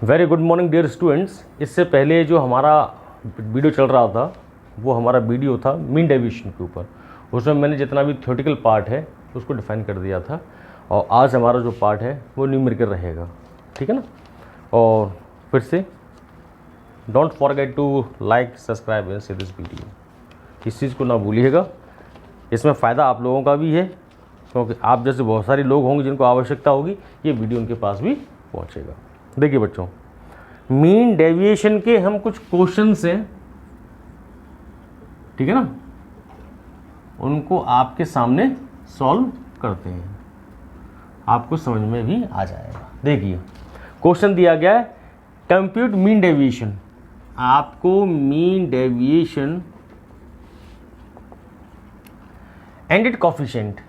Very good morning dear students. इससे पहले जो हमारा वीडियो चल रहा था वो हमारा वीडियो था मीन डेविएशन के ऊपर। उसमें मैंने जितना भी थ्योरेटिकल पार्ट है उसको डिफाइन कर दिया था, और आज हमारा जो पार्ट है वो न्यूमेरिकल रहेगा, ठीक है ना। और फिर से don't forget to like, subscribe and share this video. इस चीज़ को ना भूलिएगा, इसमें फ़ायदा आप लोगों का भी है, क्योंकि आप जैसे बहुत सारे लोग होंगे जिनको आवश्यकता होगी, ये वीडियो उनके पास भी पहुंचेगा। देखिए बच्चों, मीन डेविएशन के हम कुछ क्वेश्चंस हैं, ठीक है ना, उनको आपके सामने सॉल्व करते हैं, आपको समझ में भी आ जाएगा। देखिए क्वेश्चन दिया गया है, कंप्यूट मीन डेविएशन। आपको mean deviation and it coefficient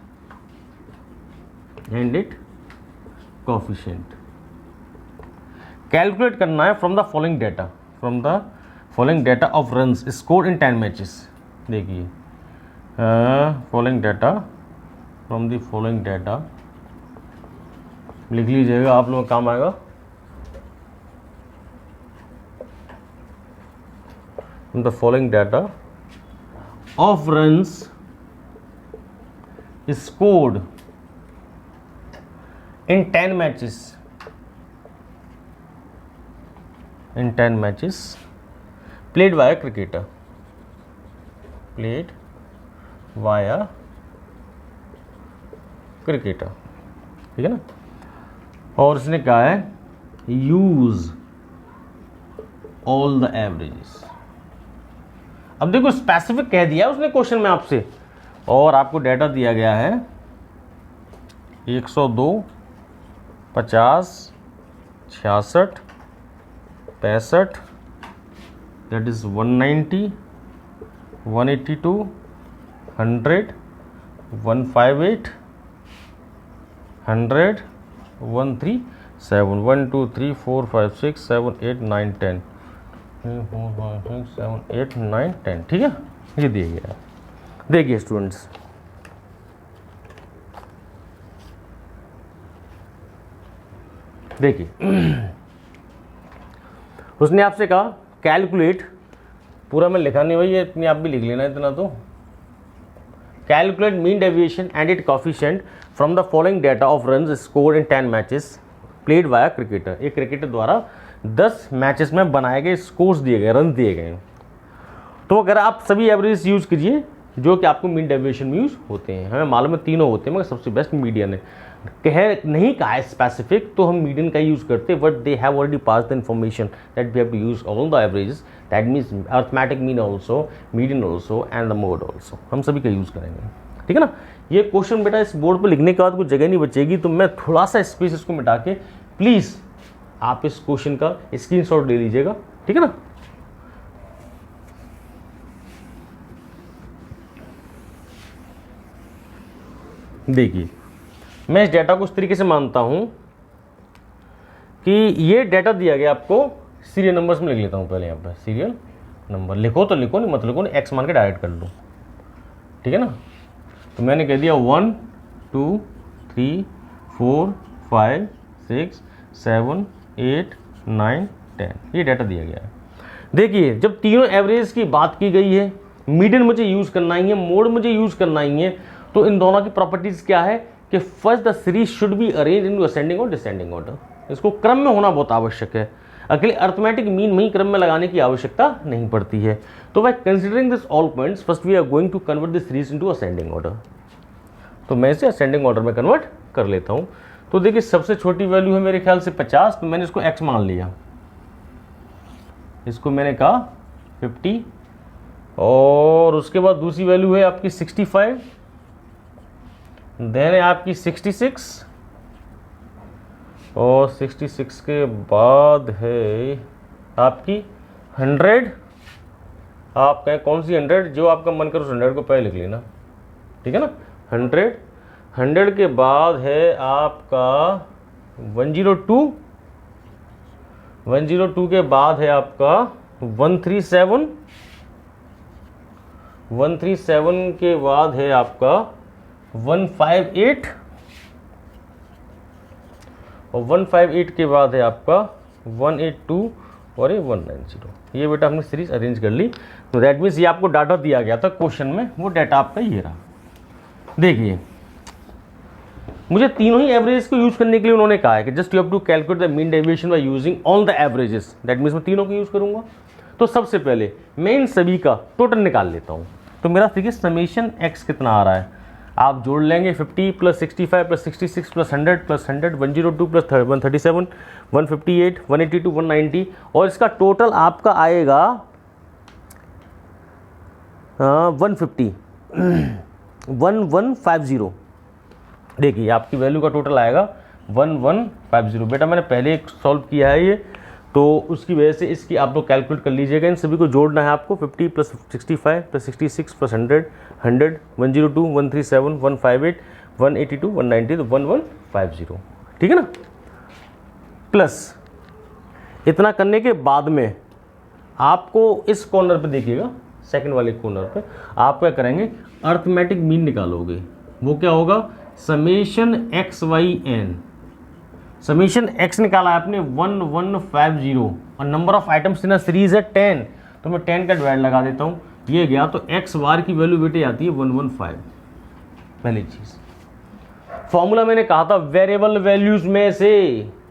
calculate करना है from the following data of runs score in 10 matches. देखिए following data, from the following data लिख लीजिएगा, आप लोगों को काम आएगा। From the following data of runs scored in 10 matches played by a cricketer, ठीक है ना। और उसने कहा है यूज ऑल द एवरेजेस। अब देखो स्पेसिफिक कह दिया उसने क्वेश्चन में आपसे, और आपको डाटा दिया गया है 102, 50, 66, 65, दैट इज 190, 182, 100, 158, 100, 137, 1 2 3 4 5 6 7 8 9 10, 3 4 5 6 7 8 9 10, ठीक है, ये दिया गया है। देखिए स्टूडेंट्स, देखिए उसने आपसे कहा कैलकुलेट, पूरा मैं लिखा नहीं भाई, ये अपने आप भी लिख लेना इतना तो। Calculate mean deviation and it coefficient from the following data of runs scored in 10 matches played by a cricketer. एक क्रिकेटर द्वारा 10 मैचेस में बनाए गए स्कोर्स दिए गए, रन दिए गए। तो अगर आप सभी एवरेज यूज कीजिए जो कि आपको मीन डेविएशन में यूज होते हैं। हमें मालूम है तीनों होते हैं, मगर सबसे बेस्ट मीडियन है। नहीं कहा है स्पेसिफिक, तो हम मीडियन का यूज करते हैं, but they have already pass the information that we have to use all the averages, that means arithmetic mean also, median also and the mode also, हम सभी का यूज करेंगे, ठीक है ना। ये क्वेश्चन बेटा इस बोर्ड पर लिखने के बाद कुछ जगह नहीं बचेगी, तो मैं थोड़ा सा स्पेस इसको मिटा के प्लीज आप इस क्वेश्चन का स्क्रीनशॉट ले लीजिएगा, ठीक है ना। देखिए मैं इस डेटा को इस तरीके से मानता हूं कि ये डेटा दिया गया आपको सीरियल नंबर्स में लिख लेता हूं। पहले यहाँ पर सीरियल नंबर लिखो तो लिखो, नहीं मत लिखो, नहीं एक्स मान के डायरेक्ट कर लो, ठीक है ना। तो मैंने कह दिया 1 2 3 4 5 6 7 8 9 10, ये डेटा दिया गया है। देखिए जब तीनों एवरेज की बात की गई है, मीडियन मुझे यूज करना ही है, मोड मुझे यूज करना ही है, तो इन दोनों की प्रॉपर्टीज क्या है कि first the series should be arrange in ascending और डिसेंडिंग ऑर्डर। इसको क्रम में होना बहुत आवश्यक है। अकेले अर्थमेटिक मीन में ही क्रम में लगाने की आवश्यकता नहीं पड़ती है। तो by considering this all points first we are going to convert this series into ascending order. तो मैं इसे असेंडिंग ऑर्डर में कन्वर्ट कर लेता हूं। तो देखिए सबसे छोटी वैल्यू है मेरे ख्याल से 50, तो मैंने इसको x मान लिया, इसको मैंने कहा 50, और उसके बाद दूसरी वैल्यू है आपकी 65, देन है आपकी 66, और 66 के बाद है आपकी 100। आप कहें कौन सी 100, जो आपका मन करे उस 100 को पहले लिख लेना, ठीक है ना। 100 के बाद है आपका 102 के बाद है आपका 137 के बाद है आपका 158 और 158 के बाद है आपका 182 और ये 190। ये बेटा हमने सीरीज अरेंज कर ली। तो दैट मीन्स ये आपको डाटा दिया गया था क्वेश्चन में, वो डाटा आपका ये रहा। देखिए मुझे तीनों ही एवरेजेस को यूज करने के लिए उन्होंने कहा है कि just you have to calculate the mean deviation by using all the averages. That means मैं तीनों को यूज करूंगा। तो सबसे पहले मैं इन सभी का टोटल निकाल लेता हूं। तो मेरा देखिए समेशन एक्स कितना आ रहा है, आप जोड़ लेंगे 50 + 65 + 66 + 100 + 100 102 + 137 158 182 190 और इसका टोटल आपका आएगा 150 1150। देखिए आपकी वैल्यू का टोटल आएगा 1150। बेटा मैंने पहले एक सॉल्व किया है ये, तो उसकी वजह से इसकी आप लोग कैलकुलेट कर लीजिएगा। इन सभी को जोड़ना है आपको 50 + 65 + 66 + 100 100 102 137 158 182 190 तो 1150, ठीक है ना। प्लस इतना करने के बाद में आपको इस कॉर्नर पे देखिएगा, सेकंड वाले कॉर्नर पे आप क्या करेंगे, अर्थमेटिक मीन निकालोगे। वो क्या होगा, summation X Y N. Summation X निकाला आपने 1150 और number of items in series है 10, तो मैं 10 का डिवाइड लगा देता हूँ, ये गया। तो एक्स बार की वैल्यू बेटे आती है 115। पहली चीज फॉर्मूला मैंने कहा था वेरिएबल वैल्यूज में से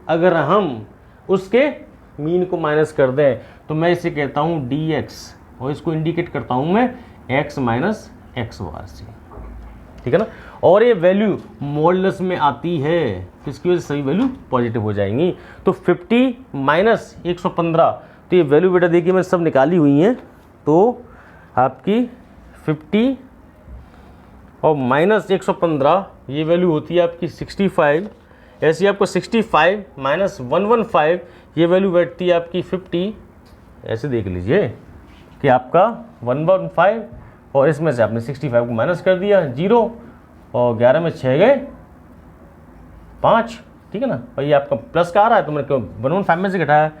अगर हम उसके मीन को माइनस कर दें तो मैं इसे कहता हूँ dx और इसको इंडिकेट करता हूँ मैं x माइनस एक्स बार से, ठीक है ना। और ये वैल्यू मॉडुलस में आती है, इसकी वजह से सभी वैल्यू पॉजिटिव हो जाएंगी। तो 50 माइनस 115, तो ये वैल्यू बेटा देखिए मैं सब निकाली हुई हैं। तो आपकी 50 और माइनस 115 ये वैल्यू होती है आपकी 65। ऐसे आपको 65 माइनस 115 ये वैल्यू बैठती है आपकी 50। ऐसे देख लीजिए कि आपका 115 और इसमें से आपने 65 को माइनस कर दिया 0 और 11 में 6 गए 5, ठीक है ना। और ये आपका प्लस का आ रहा है तो मैंने 115 में से घटाया,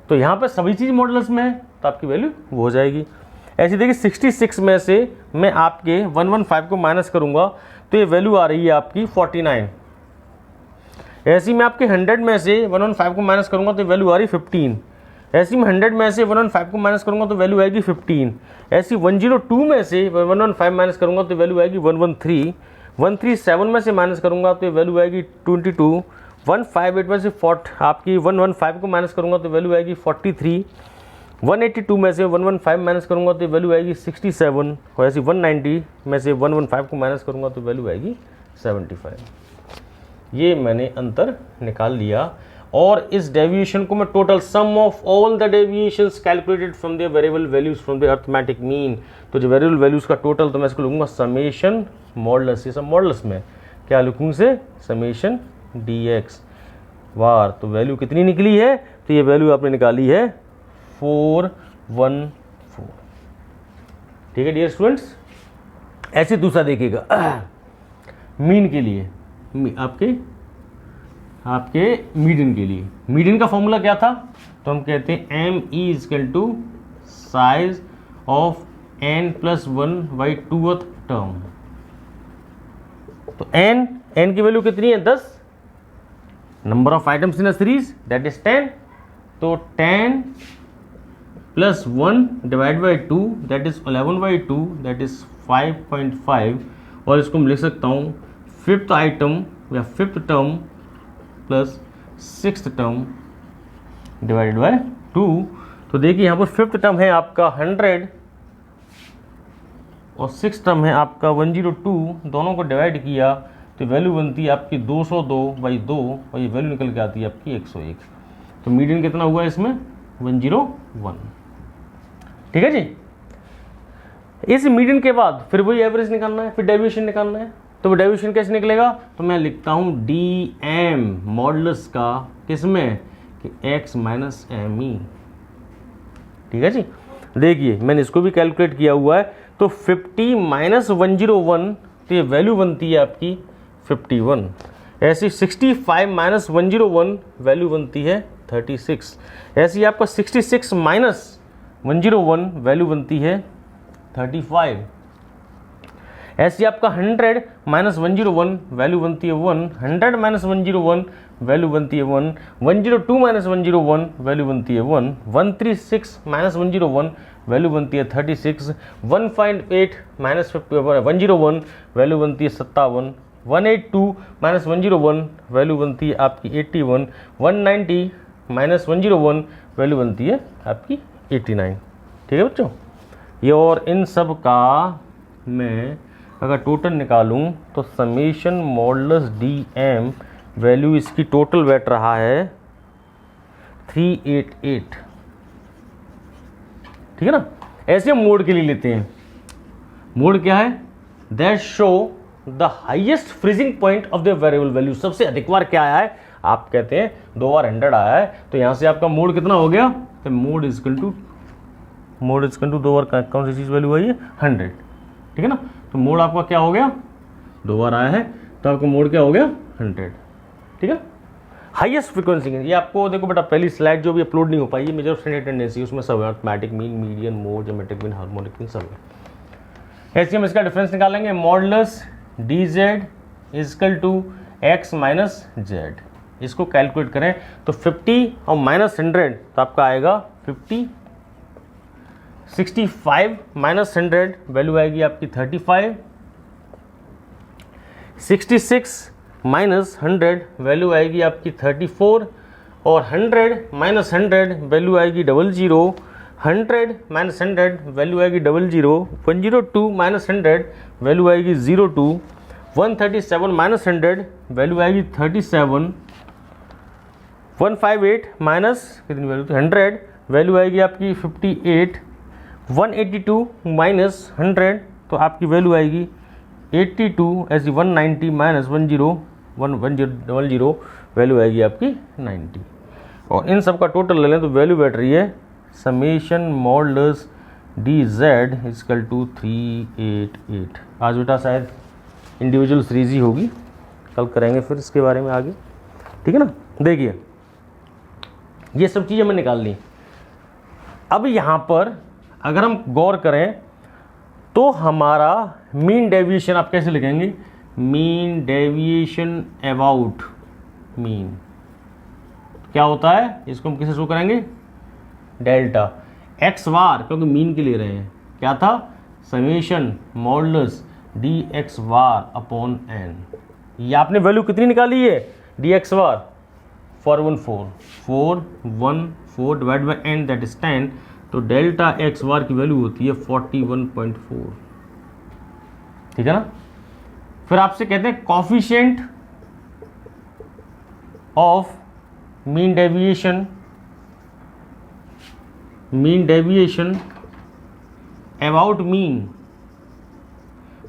तो यहाँ पे सभी चीज़ मॉडुलस में है तो आपकी वैल्यू वो हो जाएगी। ऐसे देखिए 66 में से मैं आपके 115 को माइनस करूँगा तो ये वैल्यू आ रही है आपकी 49। ऐसी मैं आपके 100 में से 115 को माइनस करूँगा तो वैल्यू आ रही 15। ऐसी मैं 100 में से 115 को माइनस करूँगा तो वैल्यू आएगी 15। ऐसी 102 में से 115 माइनस करूँगा तो वैल्यू आएगी 113। 137 में से माइनस करूँगा तो वैल्यू आएगी 22। 158 में से आपकी 115 को माइनस करूँगा तो वैल्यू आएगी 43। 182 में से 115 माइनस करूँगा तो वैल्यू आएगी 67। और ऐसी 190 में से 115 को माइनस करूँगा तो वैल्यू आएगी 75। ये मैंने अंतर निकाल लिया और इस डेविएशन को मैं total sum of all the deviations calculated from the variable values from the arithmetic mean. तो जो वेरिएबल वैल्यूज का टोटल तो मैं इसको लूँगा समेशन मॉडुलस। ये सब मॉडुलस में क्या लिखूँ से समेशन dx वार। तो वैल्यू कितनी निकली है, तो ये वैल्यू आपने निकाली है 414। ठीक है डियर स्टूडेंट्स। ऐसे दूसरा देखिएगा मीन के लिए, आपके मीडियन के लिए। मीडियन का फॉर्मूला क्या था, तो हम कहते हैं M E is equal to size of n+1/2th term. तो n की वैल्यू कितनी है 10, number of items in a series that is 10। तो 10 + 1 / 2 दैट इज 11/2 दैट इज 5.5। और इसको मैं लिख सकता हूँ फिफ्थ आइटम या fifth term plus sixth term divided by 2। तो देखिए यहाँ पर फिफ्थ टर्म है आपका 100 और सिक्स टर्म है आपका 102। दोनों को डिवाइड किया तो वैल्यू बनती है आपकी 202/2 और ये वैल्यू निकल के आती है आपकी 101। तो मीडियन कितना हुआ इसमें 101। ठीक है जी। इस मीडियन के बाद फिर वही एवरेज निकालना है, फिर डेविएशन निकालना है। तो वो डेविएशन कैसे निकलेगा, तो मैं लिखता हूँ dm मॉडुलस का किसमें कि x माइनस mi। ठीक है जी। देखिए मैंने इसको भी कैलकुलेट किया हुआ है। तो 50 माइनस 101 तो ये वैल्यू बनती है आपकी 51। ऐसी 65 माइनस 101 वैल्यू बनती है 36। ऐसी आपका 66 माइनस 101 वैल्यू बनती है 35। ऐसे आपका 100 माइनस 101 वैल्यू बनती है 1, 100 माइनस 101 वैल्यू बनती है 1, 102 माइनस 101 वैल्यू बनती है 1, 136 माइनस 101 वैल्यू बनती है 36, 158 माइनस 101 वैल्यू बनती है 57, 182 माइनस 101 वैल्यू बनती है आपकी 81, 190 माइनस 101 वैल्यू बनती है आपकी 89। ठीक है बच्चों, ये और इन सब का मैं अगर टोटल निकालूं तो summation modulus D M value इसकी टोटल बैठ रहा है 388। ठीक है ना। ऐसे हम मोड के लिए लेते हैं। मोड क्या है? That show the highest freezing point of the variable value. सबसे अधिक बार क्या आया है? आप कहते हैं 2 बार 100 आया है, तो यहां से आपका मोड कितना हो गया? तो मोड इजकल टू 2 बार कौन सी चीज वैल्यू आई है? 100। ठीक है ना। तो मोड आपका क्या हो गया? 2 बार आया है, तो आपका मोड क्या हो गया? 100। ठीक है। हाईएस्ट फ्रीक्वेंसी, ये आपको देखो बेटा पहली स्लाइड जो भी अपलोड नहीं हो पाई है मेजर स्टैंडर्ड टेंडेंसी, उसमें सब है, arithmetic mean, median, mode, geometric mean, harmonic mean सब है। ऐसे हम इसका डिफरेंस निकालेंगे। Modulus D Z is equal to X minus Z. इसको कैलकुलेट करें तो 50 और माइनस 100 तो आपका आएगा 50, 65 माइनस 100 वैल्यू आएगी आपकी 35, 66 माइनस 100 वैल्यू आएगी आपकी 34, और 100 माइनस 100 वैल्यू आएगी 00, 100 माइनस 100 वैल्यू आएगी 00, 102 माइनस 100 वैल्यू आएगी 02, 137 माइनस 100 वैल्यू आएगी 37, 158 माइनस कितनी वैल्यू थी? 100 वैल्यू आएगी आपकी 58, 182 माइनस 100 तो आपकी वैल्यू आएगी 82, ऐसी 190 माइनस 10 वैल्यू आएगी आपकी 90। और इन सब का टोटल ले लें तो वैल्यू बैठ रही है summation modulus D Z is equal to 388। आज बेटा शायद इंडिविजुअल सीरीज ही होगी, कल करेंगे फिर इसके बारे में आगे। ठीक है ना। देखिए ये सब चीज़ें हमें निकाल ली। अब यहाँ पर अगर हम गौर करें तो हमारा मीन डेविएशन आप कैसे लिखेंगे? मीन डेविएशन अबाउट मीन क्या होता है? इसको हम किसे शो करेंगे? डेल्टा एक्स बार, क्योंकि मीन के ले रहे हैं। क्या था? Summation modulus D X bar upon N. ये आपने वैल्यू कितनी निकाली है? D X bar 414 divide by N that is 10, तो डेल्टा एक्स बार की वैल्यू होती है 41.4। ठीक है ना। फिर आपसे कहते हैं coefficient of mean deviation about mean.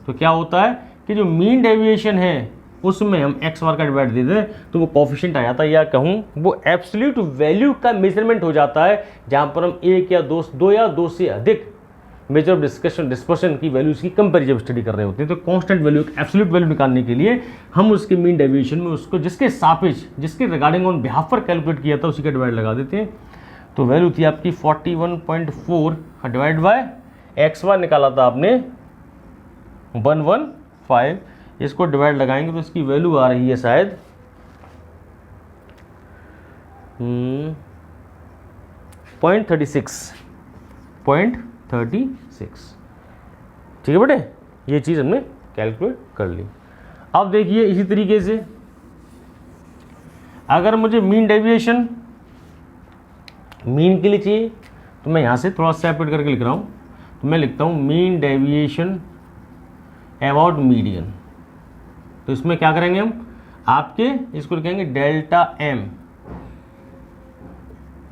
तो क्या होता है कि जो मीन डेविएशन है उसमें हम एक्स बार का डिवाइड दे दें तो वो कॉफिशिएंट आ जाता है, या कहूँ वो एब्सोल्यूट वैल्यू का मेजरमेंट हो जाता है, जहाँ पर हम एक या दो या दो से अधिक मेजर डिस्पर्शन की वैल्यूज की कंपेरिजन स्टडी कर रहे होते हैं। तो कांस्टेंट वैल्यू, एब्सोल्यूट वैल्यू निकालने के लिए हम उसके मीन डेविएशन में उसको जिसके सापेक्ष, जिसके रिगार्डिंग ऑन बिहाफ पर कैलकुलेट किया था उसी का डिवाइड लगा देते हैं। तो वैल्यू थी आपकी 41.4 डिवाइड बाय एक्स बार निकाला था आपने 115, इसको डिवाइड लगाएंगे तो इसकी वैल्यू आ रही है शायद 0.36। ठीक है बेटे, ये चीज़ हमने कैलकुलेट कर ली। अब देखिए इसी तरीके से अगर मुझे मीन डेविएशन मीन के लिए चाहिए तो मैं यहाँ से थोड़ा सेपरेट करके लिख रहा हूँ। तो मैं लिखता हूँ मीन डेविएशन अबाउट मीडियन। तो इसमें क्या करेंगे हम? आपके इसको लिखेंगे डेल्टा एम।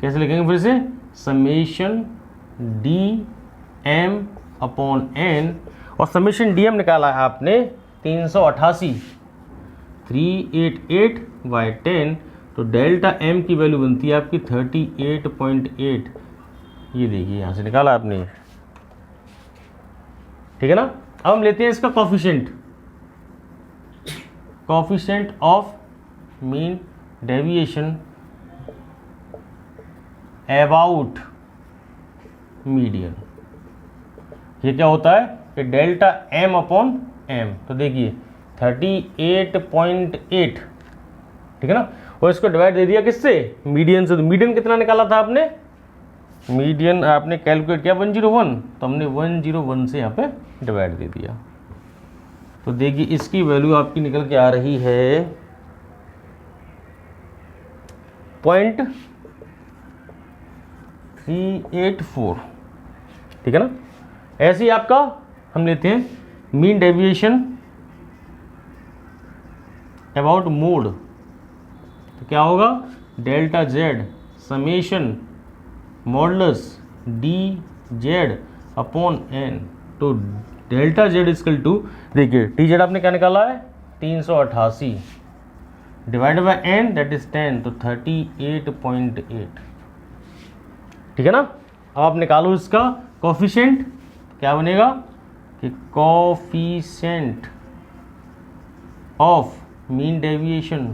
कैसे लिखेंगे फिर से? Summation D M upon N, और समेशन डी एम निकाला है आपने 388 बाई 10, तो डेल्टा एम की वैल्यू बनती है आपकी 38.8। ये देखिए यहाँ से निकाला आपने। ठीक है ना। अब हम लेते हैं इसका coefficient of mean deviation about median. ये क्या होता है कि डेल्टा एम अपॉन m, तो देखिए 38.8, ठीक है ना। और इसको डिवाइड दे दिया किससे, मीडियन से। तो मीडियन कितना निकाला था आपने, मीडियन आपने कैलकुलेट किया 101, तो हमने 101 से यहाँ पे डिवाइड दे दिया। तो देखिए इसकी वैल्यू आपकी निकल के आ रही है 0.384, ठीक है ना। ऐसे ही आपका हम लेते हैं मीन डेविएशन अबाउट मोड, तो क्या होगा, delta Z summation modulus D Z upon N. तो डेल्टा जेड इजकल टू, देखिए टी जेड आपने क्या निकाला है 388 divided by N that is 10, तो 38.8, ठीक है ना। अब आप निकालो इसका कोफिशिएंट, क्या बनेगा कि coefficient of mean deviation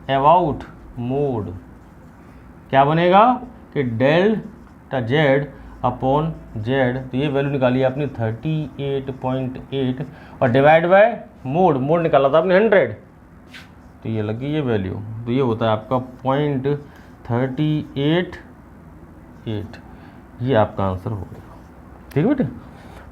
about mode क्या बनेगा कि डेल्टा जेड अपॉन जेड। तो ये वैल्यू निकाली आपने 38.8 और डिवाइड बाय मोड, मोड निकाला था आपने 100, तो ये लगी ये वैल्यू। तो ये होता है आपका 0.388, ये आपका आंसर हो गया, ठीक है बेटे।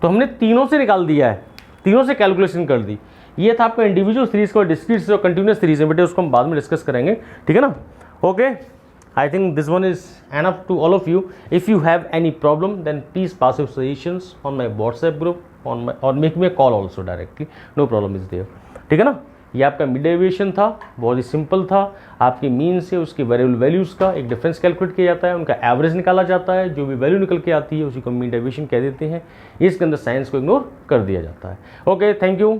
तो हमने तीनों से निकाल दिया है, तीनों से कैलकुलेशन कर दी। ये था आपका इंडिविजुअल सीरीज का, डिस्क्रीट सीरीज और कंटिन्यूअस सीरीज है बेटे, उसको हम बाद में डिस्कस करेंगे, ठीक है ना। Okay, I think this one is enough to all of you. If you have any problem, then please pass your suggestions on my WhatsApp group, on my or make me a call also directly. No problem is there. ठीक है ना। ये आपका mid deviation था, बहुत ही simple था। आपकी mean से उसकी वेरिएबल वैल्यूज़ का एक डिफरेंस कैलकुलेट किया जाता है, उनका एवरेज निकाला जाता है, जो भी वैल्यू निकल के आती है उसी को मीन डेविएशन कह देते हैं। इसके अंदर साइंस को इग्नोर कर दिया जाता है। Okay, thank you.